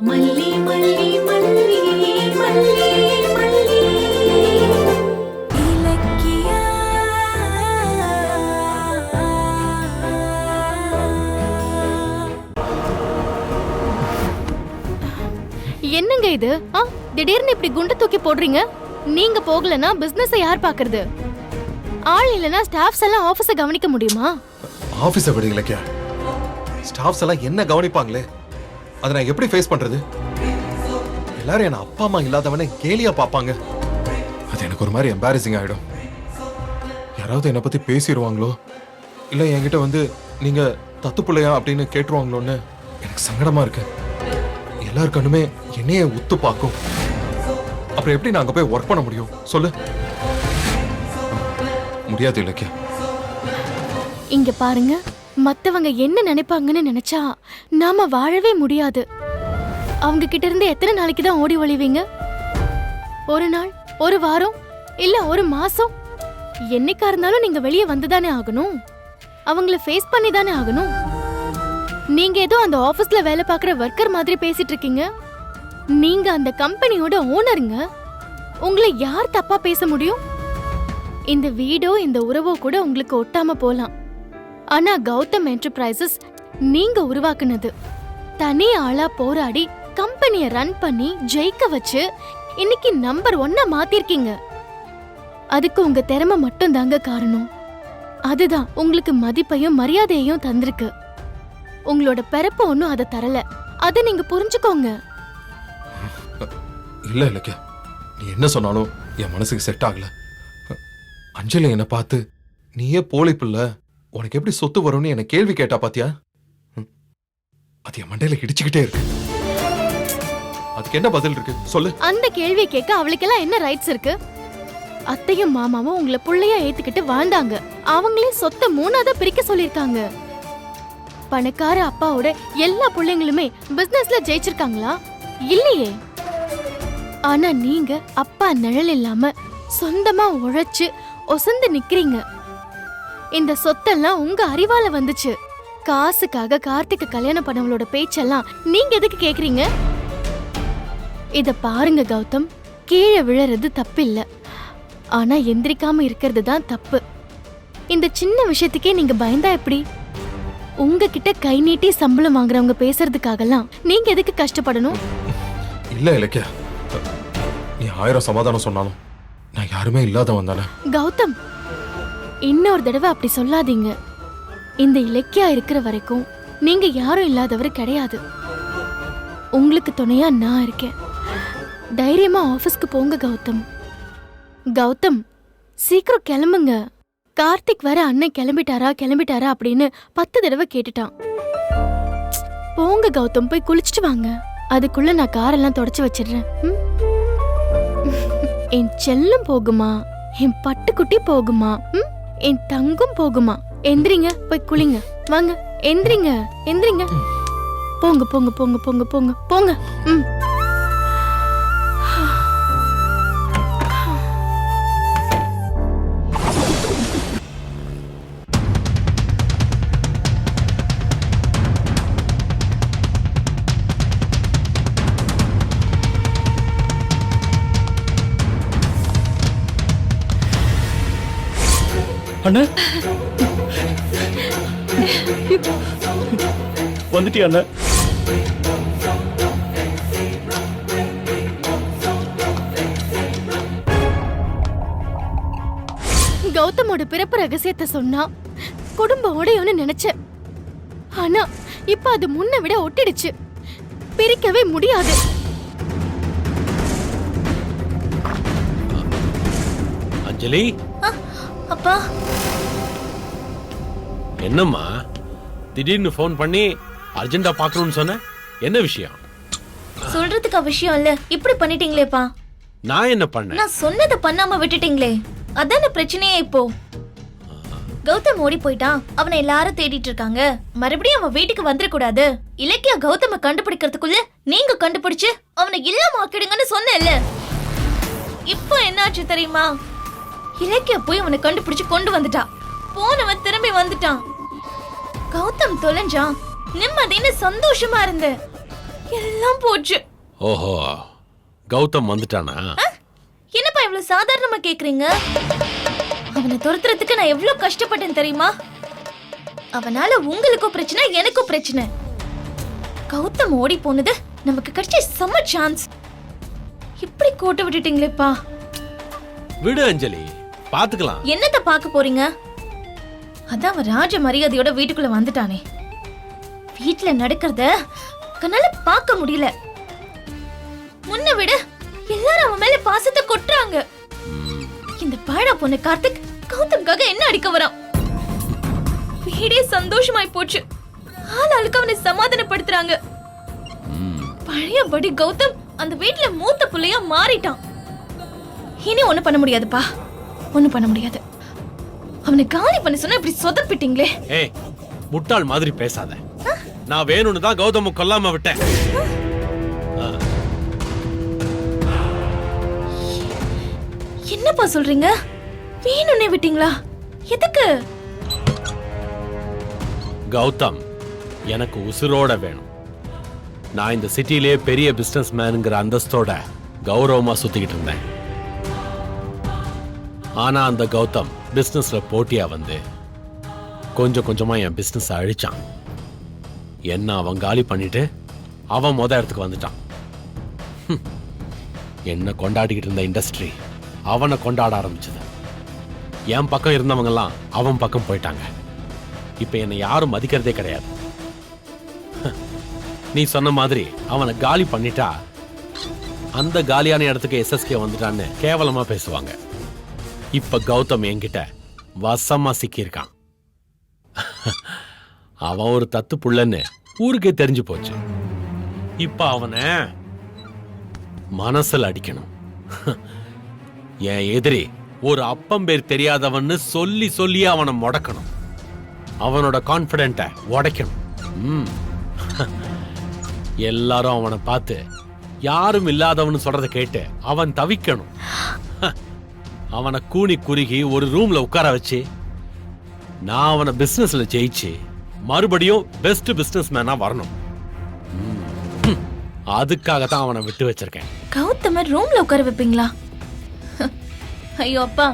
மல்லி மல்லி மல்லி மல்லி மல்லி இலக்கியா என்னங்க இது? திடீர்னு இப்படி குண்டை தூக்கி போடுறீங்க. நீங்க போகலனா பிசினஸ் யார் பாக்குறது? ஆள் இல்லனா ஸ்டாஃப்ஸ் எல்லாம் ஆபீஸை கவனிக்க முடியுமா? ஆபீஸை விட இலக்கியா, ஸ்டாஃப்ஸ் எல்லாம் என்ன கவனிப்பாங்களே, அதை நான் எப்படி ஃபேஸ் பண்றது? எல்லாரும் என்ன அப்பா அம்மா இல்லாதவனே கேலியா பாப்பாங்க. அது எனக்கு ஒரு மாதிரி எம்பாரசிங் ஆயிடும். யாராவது என்னை பத்தி பேசிடுவாங்களோ, இல்ல என்கிட்ட வந்து நீங்க தத்து பிள்ளையா அப்படின்னு கேட்டுருவாங்களோன்னு எனக்கு சங்கடமா இருக்கு. எல்லார் கண்ணுமே என்னையே உத்து பார்க்கும். அப்புறம் எப்படி நான் அங்க போய் ஒர்க் பண்ண முடியும் சொல்லு? முடியாது இலக்கியா. இங்க பாருங்க, மத்தவங்க என்ன நினைப்பாங்கன்னு நினைச்சா நாம வாழவே முடியாது. அவங்க கிட்ட இருந்து எத்தனை நாளைக்கு தான் ஓடி ஒளிவீங்க? ஒரு நாள், ஒரு வாரம், இல்ல ஒரு மாசம்? என்னைக்கா இருந்தாலும் நீங்க வெளியே வந்துதானே ஆகணும். அவங்கள ஃபேஸ் பண்ணி தானே ஆகணும். நீங்க ஏதோ அந்த ஆபீஸ்ல வேலை பார்க்குற ஒர்க்கர் மாதிரி பேசிட்டு இருக்கீங்க. நீங்க அந்த கம்பெனியோட ஓனருங்க. உங்களை யார் தப்பா பேச முடியும்? இந்த வீடோ இந்த உறவோ கூட உங்களுக்கு ஒட்டாம போலாம். ஆனா கௌதம் என்டர்பிரைசஸ் நீங்க உருவாக்குனது. தனி ஆளா போராடி கம்பெனியை ரன் பண்ணி ஜெயிக்க வச்சு இன்னைக்கு நம்பர் 1 மாத்திருக்கீங்க. அதுக்கு உங்க திறமை மட்டும் தாங்க காரணம். அதுதான் உங்களுக்கு மதிப்பையும் மரியாதையையும் தந்திருக்கு. உங்களோட பிறப்பு ஒன்னும் அதை தரல. அதை நீங்க புரிஞ்சுக்கோங்க. இல்ல இலக்கியா, நீ என்ன சொன்னாலும் என் மனசுக்கு செட் ஆகல. அஞ்சலி என்ன பார்த்து நீயே போலி பிள்ளை, உனக்கு எப்படி சொத்து வரும்னு என்ன கேள்வி கேட்டா பாத்தியா? அது என் மண்டையில இடிச்சுக்கிட்டே இருக்கு. அதுக்கு என்ன பதில் இருக்கு சொல்லு? அந்த கேள்வியை கேட்க அவளுக்கெல்லாம் என்ன ரைட்ஸ் இருக்கு? அத்தையும் மாமாவும் உங்களை புள்ளையா ஏத்துக்கிட்டு வாழ்ந்தாங்க. அவங்களே சொத்தை 3ஆவதா பிரிக்க சொல்லிருக்காங்க. பணக்கார அப்பாவோட எல்லா பிள்ளைங்களுமே பிசினஸ்ல ஜெயிச்சிருக்காங்களா? இல்லையே. ஆனா நீங்க அப்பா நிழல் இல்லாம சொந்தமா உழைச்சு ஒசந்து நிக்கிறீங்க. இந்த சொத்தெல்லாம் உங்க அறிவால வந்துச்சு. காசுக்காக கார்த்திக் கல்யாணம் பண்ணவங்களோட பேச்செல்லாம் நீங்க எதுக்கு கேக்குறீங்க? இத பாருங்க கௌதம், கீழே விழறது தப்பில்ல. ஆனா எந்திரிக்காம இருக்கிறது தான் தப்பு. இந்த சின்ன விஷயத்துக்கே நீங்க பயந்தா எப்படி? உங்ககிட்ட கை நீட்டி சம்பளம் வாங்குறவங்க பேசுறதுக்காகலாம் நீங்க எதுக்கு கஷ்டப்படணும்? இல்ல இலக்கியா, நீ 1000 சமாதானம் சொன்னாலும் நான் யாருமே இல்லாதவன் தானே. கௌதம், இன்னொரு தடவை அப்படி சொல்லாதீங்க. இந்த இலக்கியா இருக்கிற வரைக்கும் நீங்க யாரும் இல்லாதவர் கிடையாது. உங்களுக்கு துணையா நான் இருக்கேன். தைரியமா ஆபீஸ்க்கு போங்க கௌதம். கௌதம், சீக்கிரம் கிளம்புங்க. கார்த்திக் வர அண்ணன் கிளம்பிட்டாரா அப்படின்னு 10 தடவை கேட்டுட்டான். போங்க கௌதம், போய் குளிச்சுட்டு வாங்க. அதுக்குள்ள நான் காரெல்லாம் தொடச்சு வச்சிடுறேன். என் செல்லம் போகுமா, என் பட்டுக்குட்டி போகுமா, என் தங்கம் போகுமா? எந்திரிங்க, போய் குளிங்க. வாங்க, எந்திரிங்க எந்திரிங்க. போங்க போங்க போங்க போங்க போங்க போங்க. அண்ணா வந்துட்டியா அண்ணா? கௌதமோட பிறப்பு ரகசியத்தை சொன்னா குடும்பம் உடையும்னு நினைச்சேன். ஆனா இப்ப அது முன்ன விட ஒட்டிடுச்சு. பிரிக்கவே முடியாது. அஞ்சலி, அப்பா, என்னம்மா திடீர்னு ஃபோன் பண்ணி அர்ஜென்ட்டா பார்க்கணும்னு சொன்ன? என்ன விஷயம்? சொல்றதுக்கு விஷயம் இல்ல, இப்படி பண்ணிட்டீங்களேப்பா. நான் என்ன பண்ணேன்? நான் சொன்னதை பண்ணாம விட்டுட்டீங்களே, அதான பிரச்சனையே இப்போ. கௌதம் ஓடி போயிட்டான், அவனை எல்லாரும் தேடிட்டு இருக்காங்க. மறுபடியும் அவன் வீட்டுக்கு வந்துட கூடாது. இலக்கியா கௌதம கண்டுபிடிக்கிறதுக்குள்ள நீங்க கண்டுபிடிச்சு அவனை இல்லாம ஆக்கிடுங்கன்னு சொன்னேன்ல. இப்போ என்னாச்சு தெரியுமா? இலக்கியா போய் அவனை கண்டுபிடிச்சு கொண்டு வந்துட்டான். போனவன் திரும்பி வந்துட்டான். கௌதம் தொலைஞ்சான். நிம்மதின்னு சந்தோஷமா இருந்தேன். எல்லாம் போச்சு. ஓஹோ, கௌதம் வந்துட்டானா? என்னப்பா இவ்வளவு சாதாரணமா கேக்குறீங்க? அவனை துரத்துறதுக்கு நான் எவ்வளவு கஷ்டப்பட்டேன் தெரியுமா? அவனால உங்களுக்கும் பிரச்சனை, எனக்கும் பிரச்சனை. கௌதம் ஓடி போனது நமக்கு கிடைச்ச செம்ம சான்ஸ். இப்படி கோட்டை விட்டுட்டீங்களேப்பா. விடு அஞ்சலி, பாத்துக்கலாம். என்னத்த பார்க்க போறீங்க? அதான் அவன் ராஜ மரியாதையோட வீட்டுக்குள்ள வந்துட்டானே. வீட்டுல நடக்கிறத கண்ணால பார்க்க முடியல. முன்ன விட எல்லாரும் அவன் மேல பாசத்தை கொட்டுறாங்க. இந்த பாழா பொண்ணு கார்த்திக் கௌதம்காக என்ன அடிக்க வரான்? வீடே சந்தோஷமாய் போச்சு. ஆளாளுக்கு அவனை சமாதானப்படுத்துறாங்க. பழையபடி கௌதம் அந்த வீட்டுல மூத்த புள்ளையா மாறிட்டான். இனி ஒண்ணு பண்ண முடியாதுப்பா, ஒண்ணு பண்ண முடியாது. அவனை காலி பண்ண சொன்னா இப்படி சொதப்பிட்டீங்களே. ஏய், முட்டாள் மாதிரி பேசாத. நான் வேணும்னு தான் கௌதம கொல்லாம விட்டேன். என்னப்பா சொல்றீங்க? வேணும்னே விட்டீங்களா? எதுக்கு? கௌதம் எனக்கு உசுரோட வேணும். நான் இந்த சிட்டிலே பெரிய பிசினஸ் மேனுங்கிற அந்தஸ்தோட கௌரவமா சுத்திக்கிட்டு இருந்தேன். ஆனா அந்த கௌதம் பிசினஸ்ல போட்டியா வந்து கொஞ்சம் கொஞ்சமா என் பிசினஸ் அழிச்சான். என்ன அவன் காலி பண்ணிட்டு அவன் முத இடத்துக்கு வந்துட்டான். என்ன கொண்டாடிக்கிட்டு இருந்த இண்டஸ்ட்ரி அவனை கொண்டாட ஆரம்பிச்சது. என் பக்கம் இருந்தவங்க எல்லாம் அவன் பக்கம் போயிட்டாங்க. இப்ப என்னை யாரும் மதிக்கிறதே கிடையாது. நீ சொன்ன மாதிரி அவனை காலி பண்ணிட்டா அந்த காலியான இடத்துக்கு எஸ்எஸ்கே வந்துட்டான்னு கேவலமா பேசுவாங்க. இப்ப கௌதம் என்கிட்ட வசமா சிக்கியிருக்கான். அவன் ஒரு தத்து புள்ளன்னு ஊருக்கே தெரிஞ்சு போச்சு. இப்ப அவனை மனசுல அடிக்கணும். என் எதிரி ஒரு அப்பம்பேர் தெரியாதவன்னு சொல்லி சொல்லி அவனை முடக்கணும். அவனோட கான்பிடென்ட உடைக்கணும். எல்லாரும் அவனை பார்த்து யாரும் இல்லாதவன்னு சொல்றதை கேட்டு அவன் தவிக்கணும். அவனை கூனி குறுகி ஒரு ரூம்ல உட்கார வச்சு நான் அவனை பிசினஸ்ல ஜெயிச்சு மறுபடியும் பெஸ்ட் பிசினஸ் மேனா வரணும். அதுக்காக தான் அவனை விட்டு வச்சிருக்கேன். கௌதம ரூம்ல உட்கார வைப்பீங்களா? ஐயோ அப்பா,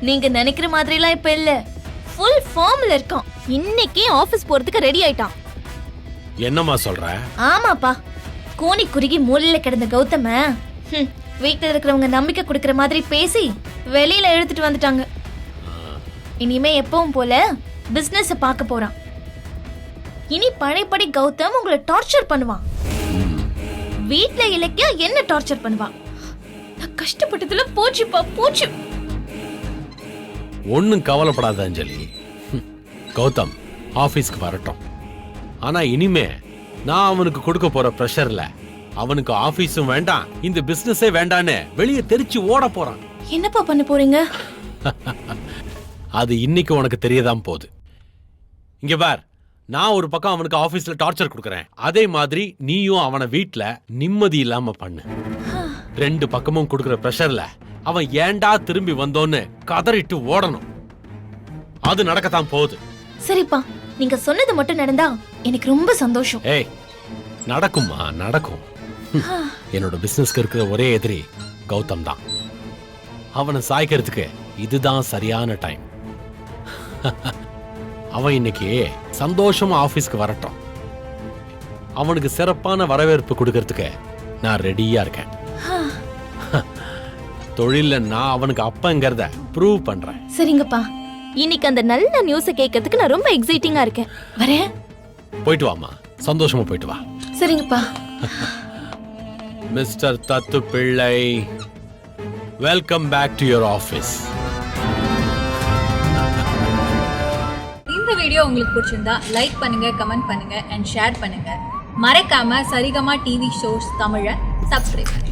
நீங்க நினைக்கிற மாதிரி எல்லாம் இப்ப இல்ல. ஃபுல் ஃபார்ம்ல இருக்கான். இன்னைக்கே ஆபீஸ் போறதுக்கு ரெடி ஆயிட்டான். என்னம்மா சொல்ற? ஆமாப்பா, கோணி குறுகி மூலையில கிடந்த கௌதம வீட்டுல இருக்கிறவங்க நம்பிக்கை கொடுக்கற மாதிரி பேசி வெளியில எடுத்துட்டு வந்துட்டாங்க. இனிமே எப்பவும் போல பிசினஸ் பார்க்க போறான். இனி பழையபடி கௌதம் உங்களை டார்ச்சர் பண்ணுவான். வீட்ல இலக்கியா என்ன டார்ச்சர் பண்ணுவான். நான் கஷ்டப்பட்டதுல போச்சுப்பா, போச்சு. ஒன்னும் கவலைப்படாத அஞ்சலி. கௌதம் ஆபீஸ்க்கு வரட்டும். ஆனா இனிமே நான் அவனுக்கு கொடுக்க போற பிரஷர்ல அவனுக்கு ஆபீஸும் வேண்டாம், இந்த பிசினஸே வேண்டான்னு வெளியே தெரிச்சு ஓட போறான். என்னப்பா பண்ண போறீங்க? அது இன்னைக்கு உனக்கு தெரியதான் போகுது. இங்க பார், நான் ஒரு பக்கம் அவனுக்கு ஆபீஸ்ல டார்ச்சர் கொடுக்கறேன், அதே மாதிரி நீயும் அவனை வீட்ல நிம்மதி இல்லாம பண்ணு. ரெண்டு பக்கமும் கொடுக்கற பிரஷர்ல அவன் ஏண்டா திரும்பி வந்தோன்னு கதறிட்டு ஓடணும். அது நடக்கத்தான் போகுது. சரிப்பா, நீங்க சொன்னது மட்டும் நடந்தா எனக்கு ரொம்ப சந்தோஷம். ஏய், நடக்குமா? நடக்கும். என்னோட பிசினஸ்க்கு இருக்கிற ஒரே எதிரி கௌதம் தான். அவனை சாய்க்கிறதுக்கு இதுதான் சரியான டைம். அவன் இன்னைக்கு சந்தோஷமா ஆபீஸ்க்கு வரட்டும். அவனுக்கு சிறப்பான வரவேற்பு கொடுக்கறதுக்கு நான் ரெடியா இருக்கேன். தொழில நான் அவனுக்கு அப்பங்கிறத ப்ரூவ் பண்றேன். சரிங்கப்பா, இன்னைக்கு அந்த நல்ல நியூஸை கேட்கறதுக்கு நான் ரொம்ப எக்ஸைட்டிங்கா இருக்கேன். வரேன். போயிட்டு வாமா, சந்தோஷமா போயிட்டு வா. சரிங்கப்பா. மிஸ்டர் தத்து பிள்ளை, welcome back to your office. இந்த வீடியோ உங்களுக்கு பிடிச்சிருந்தா லைக் பண்ணுங்க, கமெண்ட் பண்ணுங்க அண்ட் ஷேர் பண்ணுங்க. மறக்காம சரிகமா டிவி ஷோஸ் தமிழை சப்ஸ்கிரைப் பண்ணுங்க.